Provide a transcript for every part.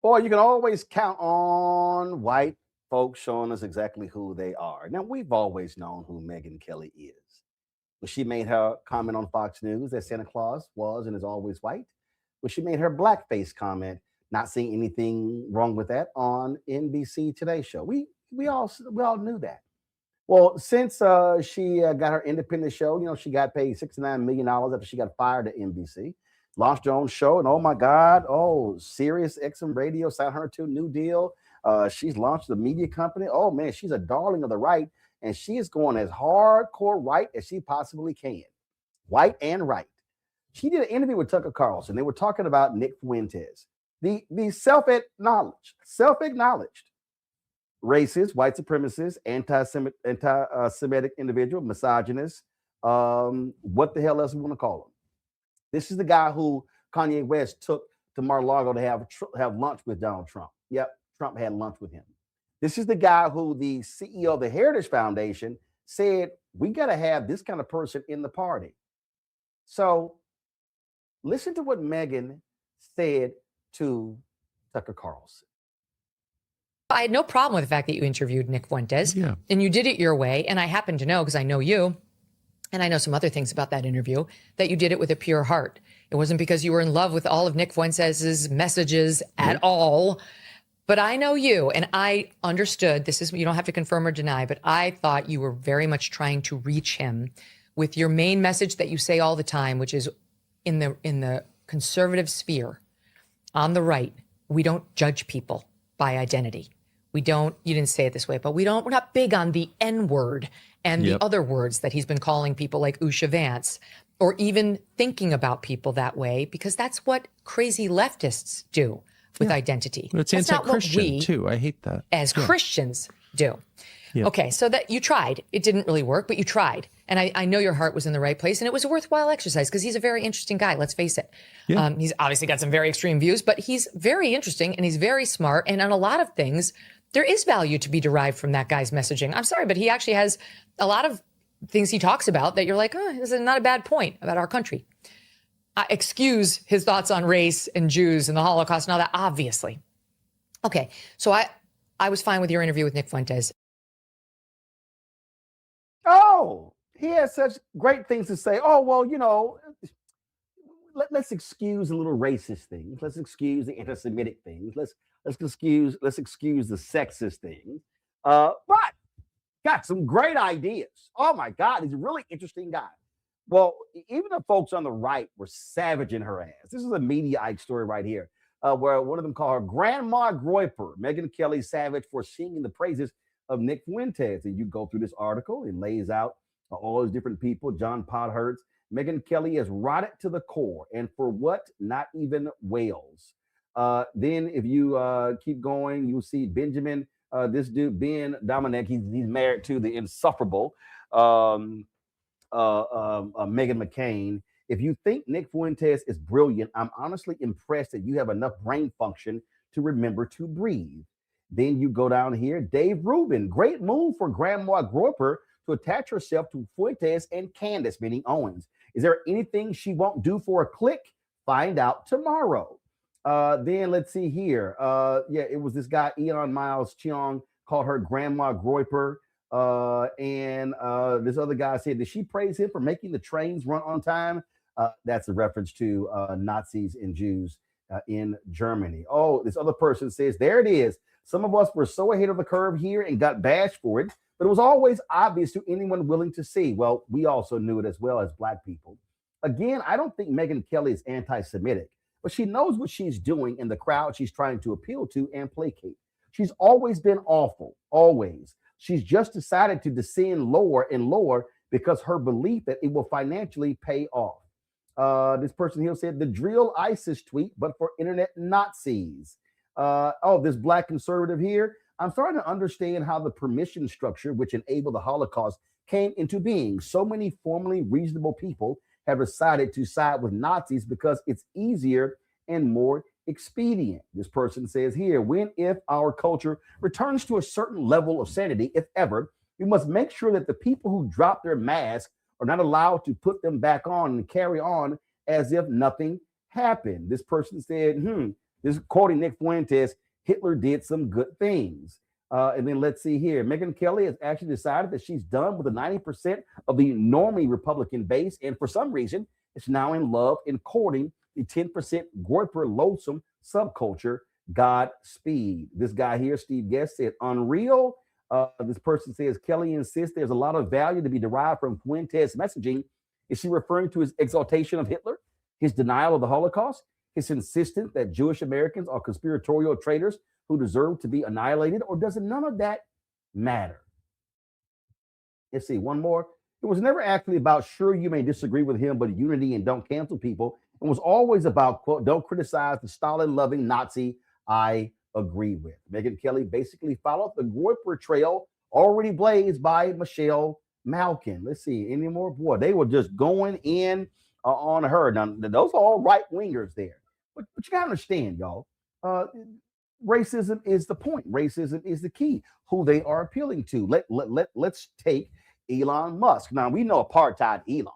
Boy, you can always count on white folks showing us exactly who they are. Now, we've always known who Megyn Kelly is. When she made her comment on Fox News that Santa Claus was and is always white, when she made her blackface comment, not seeing anything wrong with that on NBC Today Show. We all knew that. Well, since she got her independent show, she got paid $69 million after she got fired at NBC, launched her own show, and oh my God, Sirius XM Radio signed her to a new deal. She's launched a media company. Oh man, she's a darling of the right, and she is going as hardcore right as she possibly can, white and right. She did an interview with Tucker Carlson. They were talking about Nick Fuentes, the self-acknowledged racist, white supremacist, anti-Semitic individual, misogynist. What the hell else we want to call him? This is the guy who Kanye West took to Mar-a-Lago to have lunch with Donald Trump. Yep, Trump had lunch with him. This is the guy who the CEO of the Heritage Foundation said, we got to have this kind of person in the party. So listen to what Megyn said to Tucker Carlson. I had no problem with the fact that you interviewed Nick Fuentes, and you did it your way. And I happen to know, because I know you, and I know some other things about that interview, that you did it with a pure heart. It wasn't because you were in love with all of Nick Fuentes' messages at all. But I know you, and I understood, you don't have to confirm or deny, but I thought you were very much trying to reach him with your main message that you say all the time, which is in the conservative sphere, on the right, we don't judge people by identity. You didn't say it this way, but we're not big on the N-word and the other words that he's been calling people like Usha Vance, or even thinking about people that way, because that's what crazy leftists do with identity. But it's anti-Christian too. I hate that. As Christians do. Okay, so that you tried. It didn't really work, but you tried. And I know your heart was in the right place, and it was a worthwhile exercise because he's a very interesting guy, let's face it. He's obviously got some very extreme views, but he's very interesting and he's very smart. And on a lot of things, there is value to be derived from that guy's messaging. I'm sorry, but he actually has a lot of things he talks about that you're like, this is not a bad point about our country. Excuse his thoughts on race and Jews and the Holocaust and all that, obviously. Okay, so I was fine with your interview with Nick Fuentes. Oh, he has such great things to say. Oh, well, let's excuse the little racist things. Let's excuse the anti-Semitic things. Let's excuse the sexist things. But got some great ideas. Oh my God, he's a really interesting guy. Well, even the folks on the right were savaging her ass. This is a Mediaite story right here, where one of them called her Grandma Groper. Megyn Kelly savage for singing the praises of Nick Fuentes. And you go through this article, it lays out all those different people, John Podhurst. Megyn Kelly is rotted to the core. And for what? Not even Wales. Then if you keep going, you'll see Benjamin, this dude, Ben Dominic, he's married to the insufferable Meghan McCain. If you think Nick Fuentes is brilliant, I'm honestly impressed that you have enough brain function to remember to breathe. Then you go down here, Dave Rubin, great move for Grandma Groper to attach herself to Fuentes and Candace, meaning Owens. Is there anything she won't do for a click? Find out tomorrow. Then let's see here. It was this guy, Elon Miles Cheong, called her Grandma Groper. And this other guy said, did she praise him for making the trains run on time? That's a reference to Nazis and Jews in Germany. Oh, this other person says, there it is. Some of us were so ahead of the curve here and got bashed for it, but it was always obvious to anyone willing to see. Well, we also knew it as well as Black people. Again, I don't think Megyn Kelly is anti-Semitic, but she knows what she's doing in the crowd she's trying to appeal to and placate. She's always been awful, always. She's just decided to descend lower and lower because her belief that it will financially pay off. This person here said, the drill ISIS tweet, but for internet Nazis. This Black conservative here, I'm starting to understand how the permission structure which enabled the Holocaust came into being. So many formerly reasonable people have decided to side with Nazis because it's easier and more expedient. This person says here, if our culture returns to a certain level of sanity, if ever, we must make sure that the people who drop their masks are not allowed to put them back on and carry on as if nothing happened. This person said, This is quoting Nick Fuentes. Hitler did some good things. And then let's see here. Megyn Kelly has actually decided that she's done with the 90% of the normally Republican base. And for some reason, it's now in love and courting the 10% Groper loathsome subculture. Godspeed. This guy here, Steve Guest, said, unreal. This person says, Kelly insists there's a lot of value to be derived from Fuentes' messaging. Is she referring to his exaltation of Hitler, his denial of the Holocaust, his insistence that Jewish Americans are conspiratorial traitors who deserve to be annihilated, or does none of that matter? Let's see, one more. It was never actually about, sure, you may disagree with him, but unity and don't cancel people. It was always about, quote, don't criticize the Stalin-loving Nazi I agree with. Megyn Kelly basically followed the Groper trail already blazed by Michelle Malkin. Let's see, any more? Boy, they were just going in on her. Now, those are all right-wingers there. But you got to understand, y'all, racism is the point. Racism is the key, who they are appealing to. Let's take Elon Musk. Now, we know apartheid Elon.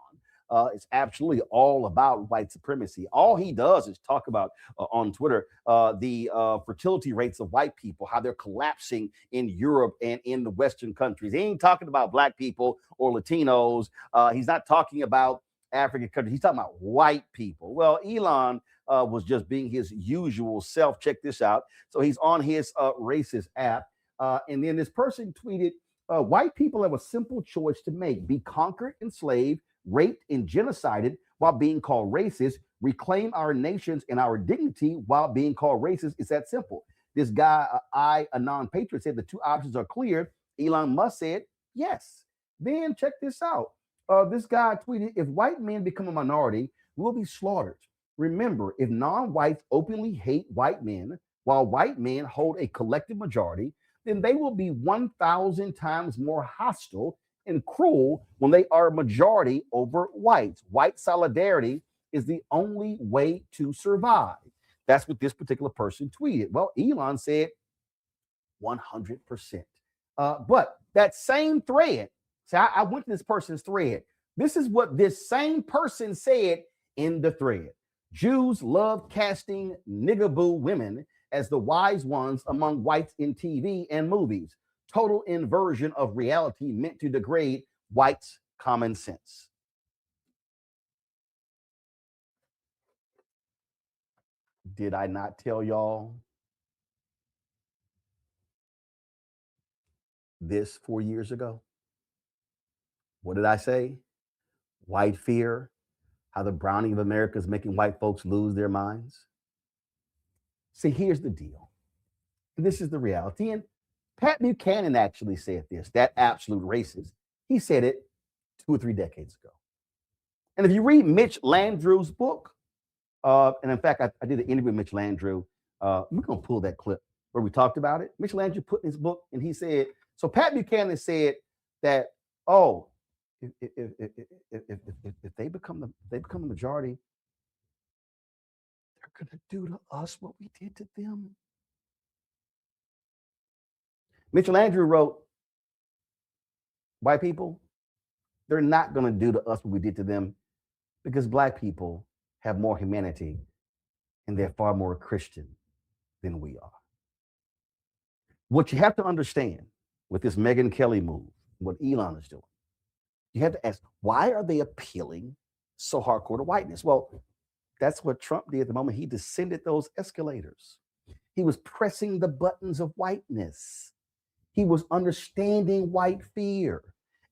It's absolutely all about white supremacy. All he does is talk about on Twitter the fertility rates of white people, how they're collapsing in Europe and in the Western countries. He ain't talking about black people or Latinos. He's not talking about African countries. He's talking about white people. Well, Elon was just being his usual self. Check this out. So he's on his racist app. And then this person tweeted, white people have a simple choice to make: be conquered, enslaved, raped, and genocided while being called racist, reclaim our nations and our dignity while being called racist. It's that simple. This guy, a non-patriot, said the two options are clear. Elon Musk said yes. Then check this out. This guy tweeted, if white men become a minority, we'll be slaughtered. Remember, if non-whites openly hate white men while white men hold a collective majority, then they will be 1,000 times more hostile and cruel when they are majority over whites. White solidarity is the only way to survive. That's what this particular person tweeted. Well, Elon said 100%. But that same thread, so I went to this person's thread. This is what this same person said in the thread. Jews love casting niggaboo women as the wise ones among whites in TV and movies. Total inversion of reality meant to degrade whites' common sense. Did I not tell y'all this 4 years ago? What did I say? White fear, how the browning of America is making white folks lose their minds. See, here's the deal. This is the reality. And Pat Buchanan actually said this, that absolute racist. He said it 2 or 3 decades ago. And if you read Mitch Landrieu's book, and in fact, I did an interview with Mitch Landrieu. We're going to pull that clip where we talked about it. Mitch Landrieu put in his book, and he said, so Pat Buchanan said that, oh, if they become the majority, they're going to do to us what we did to them. Mitch Landrieu wrote, white people, they're not going to do to us what we did to them because black people have more humanity and they're far more Christian than we are. What you have to understand with this Megyn Kelly move, what Elon is doing, you have to ask, why are they appealing so hardcore to whiteness? Well, that's what Trump did the moment he descended those escalators. He was pressing the buttons of whiteness. He was understanding white fear.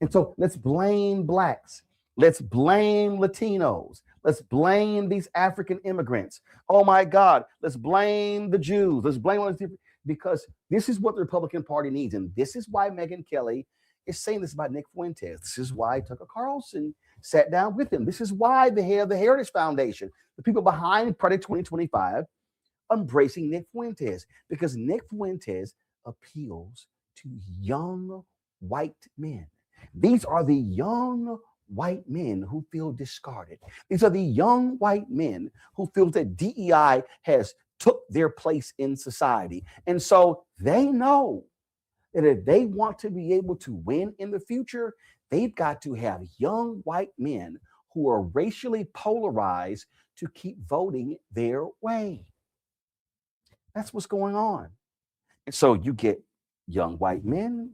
And so let's blame blacks. Let's blame Latinos. Let's blame these African immigrants. Oh my God, let's blame the Jews. Let's blame all these different, because this is what the Republican Party needs. And this is why Megyn Kelly is saying this about Nick Fuentes. This is why Tucker Carlson sat down with him. This is why the head of the Heritage Foundation, the people behind Project 2025, embracing Nick Fuentes, because Nick Fuentes appeals to young white men. These are the young white men who feel discarded. These are the young white men who feel that DEI has took their place in society. And so they know that if they want to be able to win in the future, they've got to have young white men who are racially polarized to keep voting their way. That's what's going on. And so you get young white men,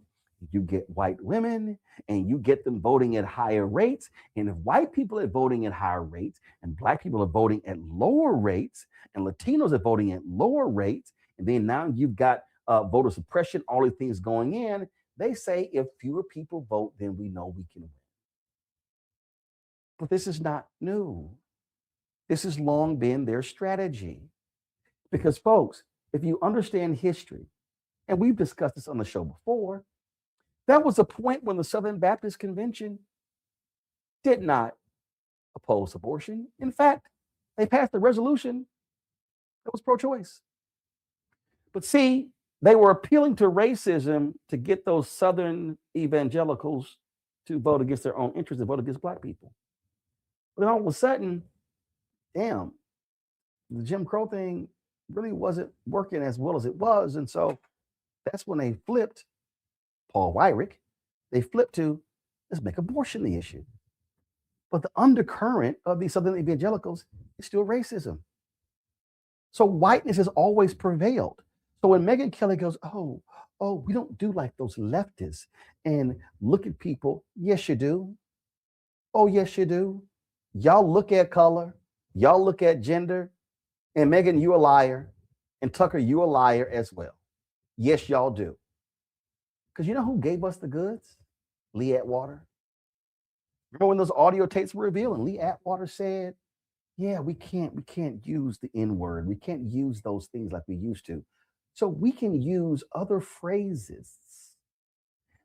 you get white women, and you get them voting at higher rates. And if white people are voting at higher rates, and black people are voting at lower rates, and Latinos are voting at lower rates, and then now you've got voter suppression, all these things going in, they say if fewer people vote, then we know we can win. But this is not new. This has long been their strategy. Because, folks, if you understand history, and we've discussed this on the show before, that was a point when the Southern Baptist Convention did not oppose abortion. In fact, they passed a resolution that was pro-choice. But see, they were appealing to racism to get those Southern evangelicals to vote against their own interests and vote against black people. But then all of a sudden, damn, the Jim Crow thing really wasn't working as well as it was. And so that's when they flipped Paul Weyrich. They flipped to, let's make abortion the issue. But the undercurrent of these Southern evangelicals is still racism. So whiteness has always prevailed. So when Megyn Kelly goes, oh, we don't do like those leftists and look at people. Yes, you do. Oh, yes, you do. Y'all look at color. Y'all look at gender. And Megyn, you a liar. And Tucker, you a liar as well. Yes, y'all do. Because you know who gave us the goods? Lee Atwater. Remember when those audio tapes were revealed and Lee Atwater said, yeah, we can't use the N-word. We can't use those things like we used to. So we can use other phrases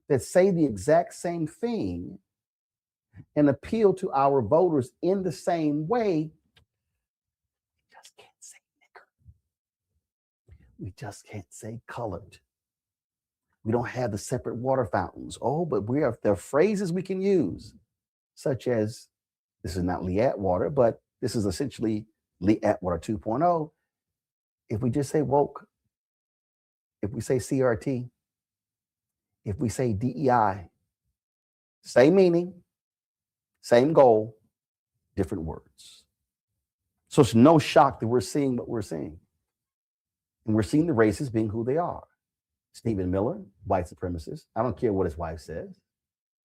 that say the exact same thing and appeal to our voters in the same way. We just can't say nigger. We just can't say colored. We don't have the separate water fountains. Oh, but there are phrases we can use, such as, this is not Lee Atwater, but this is essentially Lee Atwater 2.0. If we just say woke, if we say CRT, if we say DEI, same meaning, same goal, different words. So it's no shock that we're seeing what we're seeing. And we're seeing the racists being who they are. Stephen Miller, white supremacist. I don't care what his wife says.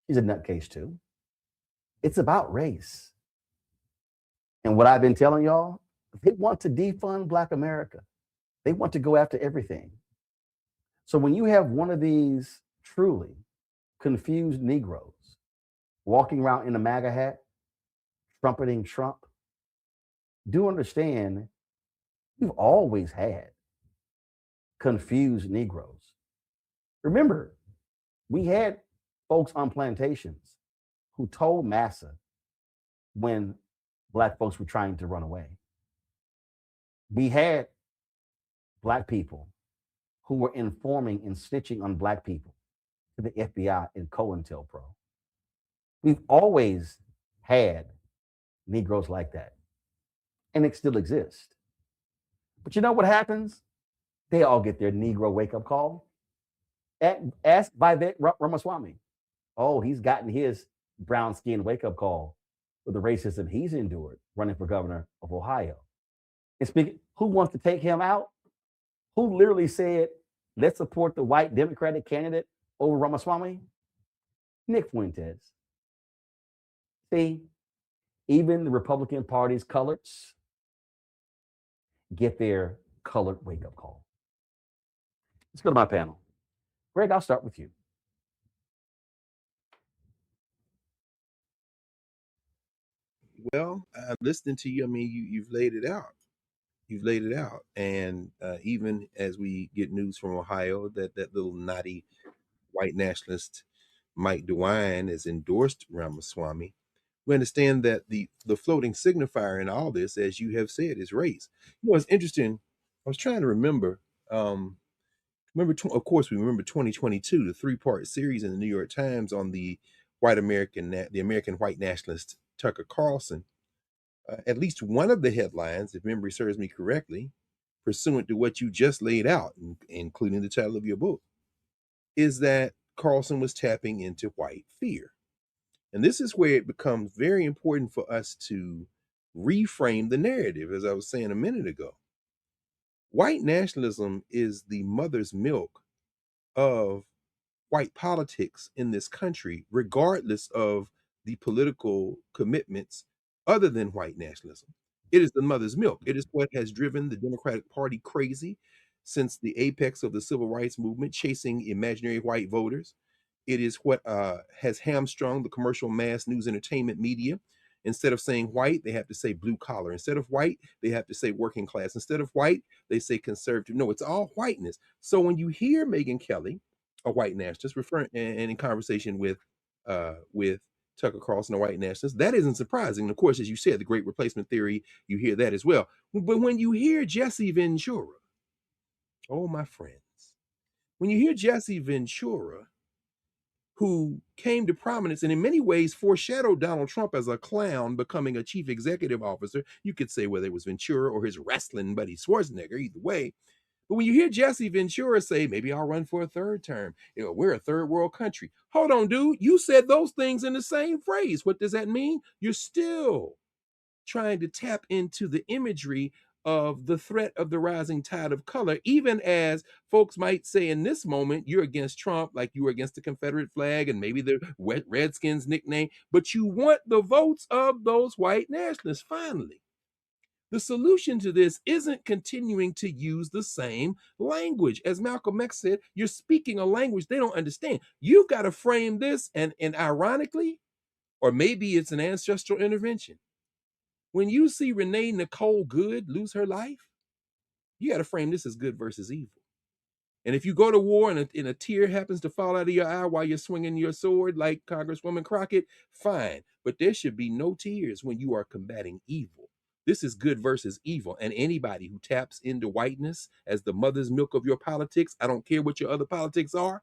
He's a nutcase too. It's about race. And what I've been telling y'all, they want to defund Black America. They want to go after everything. So when you have one of these truly confused Negroes walking around in a MAGA hat, trumpeting Trump, do understand we've always had confused Negroes. Remember, we had folks on plantations who told massa when Black folks were trying to run away. We had Black people who were informing and snitching on Black people to the FBI and COINTELPRO. We've always had Negroes like that, and it still exists. But you know what happens? They all get their Negro wake-up call. Ask Vivek Ramaswamy. Oh, he's gotten his brown skin wake-up call with the racism he's endured running for governor of Ohio. And speaking, who wants to take him out? Who literally said, let's support the white Democratic candidate over Ramaswamy? Nick Fuentes. See, even the Republican Party's coloreds get their colored wake-up call. Let's go to my panel. Greg, I'll start with you. Well, listening to you, I mean, you've laid it out. You've laid it out. And even as we get news from Ohio that little naughty white nationalist Mike DeWine has endorsed Ramaswamy, we understand that the floating signifier in all this, as you have said, is race. You know, it's interesting. I was trying to remember. Of course, we remember 2022, the 3-part series in the New York Times on the American white nationalist Tucker Carlson. At least one of the headlines, if memory serves me correctly, pursuant to what you just laid out, including the title of your book, is that Carlson was tapping into white fear. And this is where it becomes very important for us to reframe the narrative, as I was saying a minute ago. White nationalism is the mother's milk of white politics in this country, regardless of the political commitments other than white nationalism. It is the mother's milk. It is what has driven the Democratic Party crazy since the apex of the civil rights movement, chasing imaginary white voters. It is what has hamstrung the commercial mass news entertainment media. Instead of saying white, they have to say blue collar. Instead of white, they have to say working class. Instead of white, they say conservative. No, it's all whiteness. So when you hear Megyn Kelly, a white nationalist, referring and in conversation with Tucker Carlson, a white nationalist, that isn't surprising. And of course, as you said, the great replacement theory, you hear that as well. But when you hear Jesse Ventura, oh my friends, when you hear Jesse Ventura, who came to prominence and in many ways foreshadowed Donald Trump as a clown becoming a chief executive officer. You could say whether it was Ventura or his wrestling buddy Schwarzenegger, either way. But when you hear Jesse Ventura say, maybe I'll run for a third term, we're a third world country. Hold on, dude. You said those things in the same phrase. What does that mean? You're still trying to tap into the imagery of the threat of the rising tide of color, even as folks might say in this moment, you're against Trump, like you were against the Confederate flag and maybe the Redskins nickname, but you want the votes of those white nationalists. Finally, the solution to this isn't continuing to use the same language. As Malcolm X said, you're speaking a language they don't understand. You've got to frame this, and ironically, or maybe it's an ancestral intervention. When you see Renee Nicole Good lose her life, you got to frame this as good versus evil. And if you go to war and a tear happens to fall out of your eye while you're swinging your sword like Congresswoman Crockett, fine. But there should be no tears when you are combating evil. This is good versus evil. And anybody who taps into whiteness as the mother's milk of your politics, I don't care what your other politics are,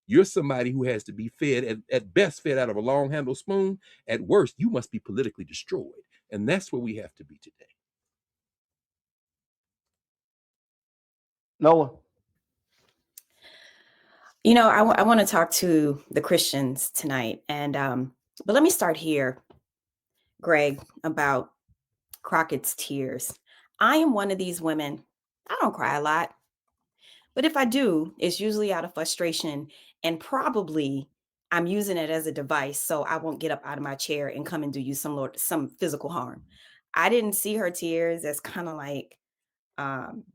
you're somebody who has to be fed, at best fed out of a long handled spoon. At worst, you must be politically destroyed. And that's where we have to be today. Noah. I want to talk to the Christians tonight. And but let me start here, Greg, about Crockett's tears. I am one of these women. I don't cry a lot. But if I do, it's usually out of frustration, and probably I'm using it as a device so I won't get up out of my chair and come and do you some physical harm. I didn't see her tears as kind of like um,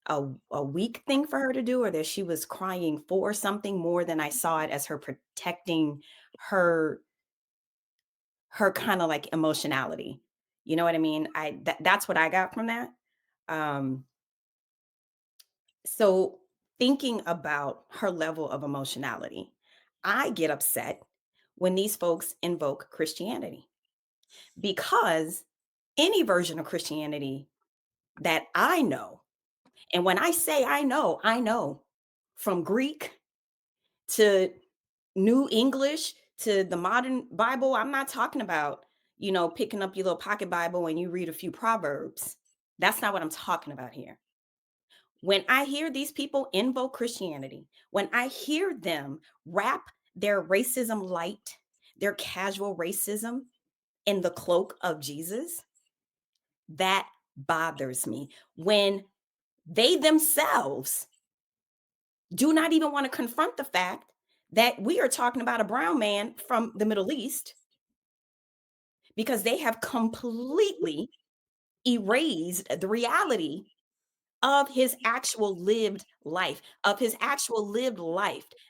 a weak thing for her to do, or that she was crying for something more than I saw it as her protecting her kind of like emotionality. You know what I mean? That's what I got from that. Um, So, thinking about her level of emotionality, I get upset when these folks invoke Christianity, because any version of Christianity that I know, and when I say I know from Greek to New English to the modern Bible. I'm not talking about, picking up your little pocket Bible and you read a few proverbs. That's not what I'm talking about here. When I hear these people invoke Christianity, when I hear them wrap their racism light, their casual racism in the cloak of Jesus, that bothers me. When they themselves do not even want to confront the fact that we are talking about a brown man from the Middle East, because they have completely erased the reality of his actual lived life,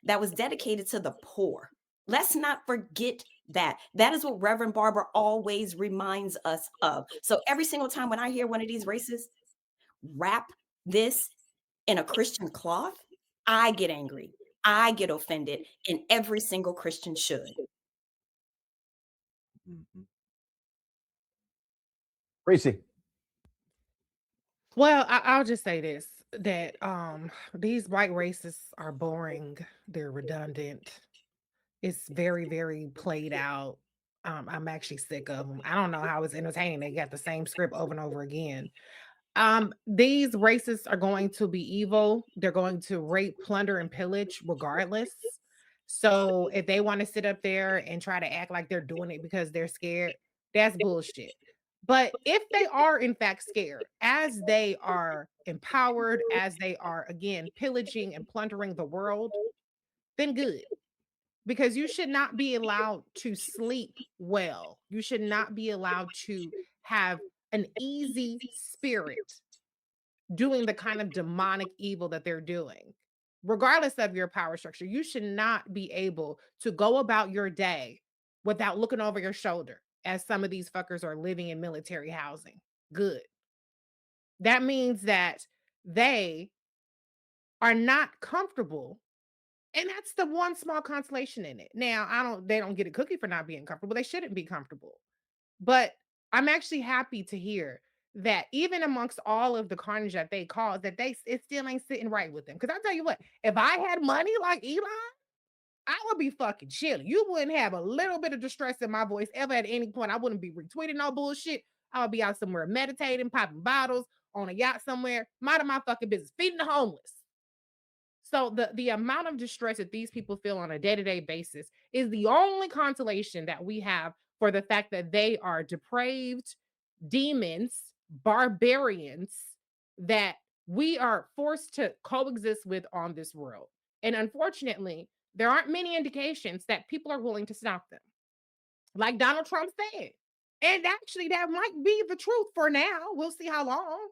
that was dedicated to the poor. Let's not forget that. That is what Reverend Barber always reminds us of. So every single time when I hear one of these racists wrap this in a Christian cloth, I get angry. I get offended, and every single Christian should. Mm-hmm. Racy. Well, I'll just say this, that these white racists are boring, they're redundant. It's very, very played out. I'm actually sick of them. I don't know how it's entertaining. They got the same script over and over again. These racists are going to be evil. They're going to rape, plunder, and pillage regardless. So if they want to sit up there and try to act like they're doing it because they're scared, that's bullshit. But if they are in fact scared, as they are empowered, as they are again pillaging and plundering the world, then good. Because you should not be allowed to sleep well. You should not be allowed to have an easy spirit doing the kind of demonic evil that they're doing. Regardless of your power structure, you should not be able to go about your day without looking over your shoulder as some of these fuckers are living in military housing. Good. That means that they are not comfortable. And that's the one small consolation in it. Now, they don't get a cookie for not being comfortable. They shouldn't be comfortable. But I'm actually happy to hear that even amongst all of the carnage that they caused, that it still ain't sitting right with them. Because I tell you what, if I had money like Elon, I would be fucking chilling. You wouldn't have a little bit of distress in my voice ever at any point. I wouldn't be retweeting no bullshit. I would be out somewhere meditating, popping bottles on a yacht somewhere, minding my fucking business, feeding the homeless. So the amount of distress that these people feel on a day-to-day basis is the only consolation that we have for the fact that they are depraved demons, barbarians that we are forced to coexist with on this world. And unfortunately, there aren't many indications that people are willing to stop them. Like Donald Trump said. And actually, that might be the truth for now. We'll see how long.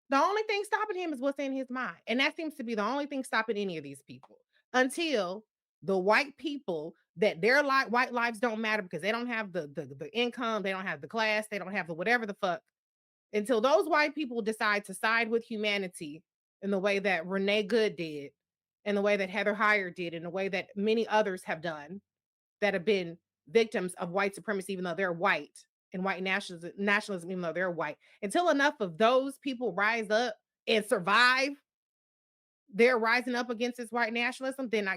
The only thing stopping him is what's in his mind. And that seems to be the only thing stopping any of these people until the white people that their white lives don't matter because they don't have the income, they don't have the class, they don't have the whatever the fuck. Until those white people decide to side with humanity in the way that Renee Good did, in the way that Heather Heyer did, in the way that many others have done that have been victims of white supremacy, even though they're white, and white nationalism, even though they're white. Until enough of those people rise up and survive their rising up against this white nationalism, then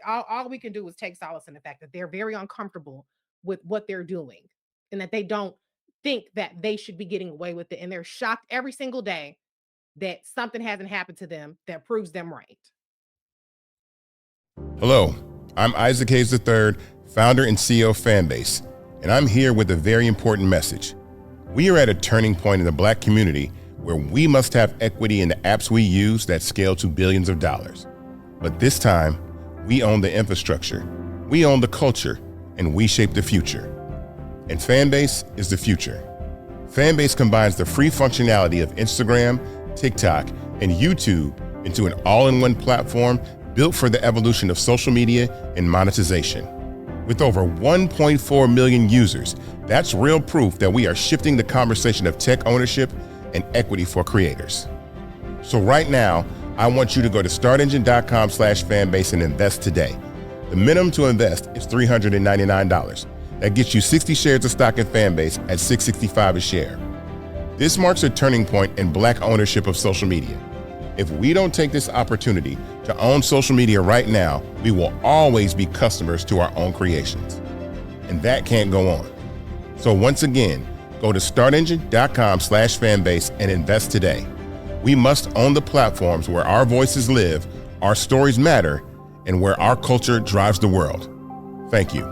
all we can do is take solace in the fact that they're very uncomfortable with what they're doing and that they don't think that they should be getting away with it. And they're shocked every single day that something hasn't happened to them that proves them right. Hello, I'm Isaac Hayes III, founder and CEO of Fanbase, and I'm here with a very important message. We are at a turning point in the Black community where we must have equity in the apps we use that scale to billions of dollars. But this time, we own the infrastructure, we own the culture, and we shape the future. And Fanbase is the future. Fanbase combines the free functionality of Instagram, TikTok, and YouTube into an all-in-one platform built for the evolution of social media and monetization. With over 1.4 million users, that's real proof that we are shifting the conversation of tech ownership and equity for creators. So right now, I want you to go to startengine.com/fanbase and invest today. The minimum to invest is $399. That gets you 60 shares of stock in Fanbase at $665 a share. This marks a turning point in Black ownership of social media. If we don't take this opportunity to own social media right now, we will always be customers to our own creations. And that can't go on. So once again, go to startengine.com/fanbase and invest today. We must own the platforms where our voices live, our stories matter, and where our culture drives the world. Thank you.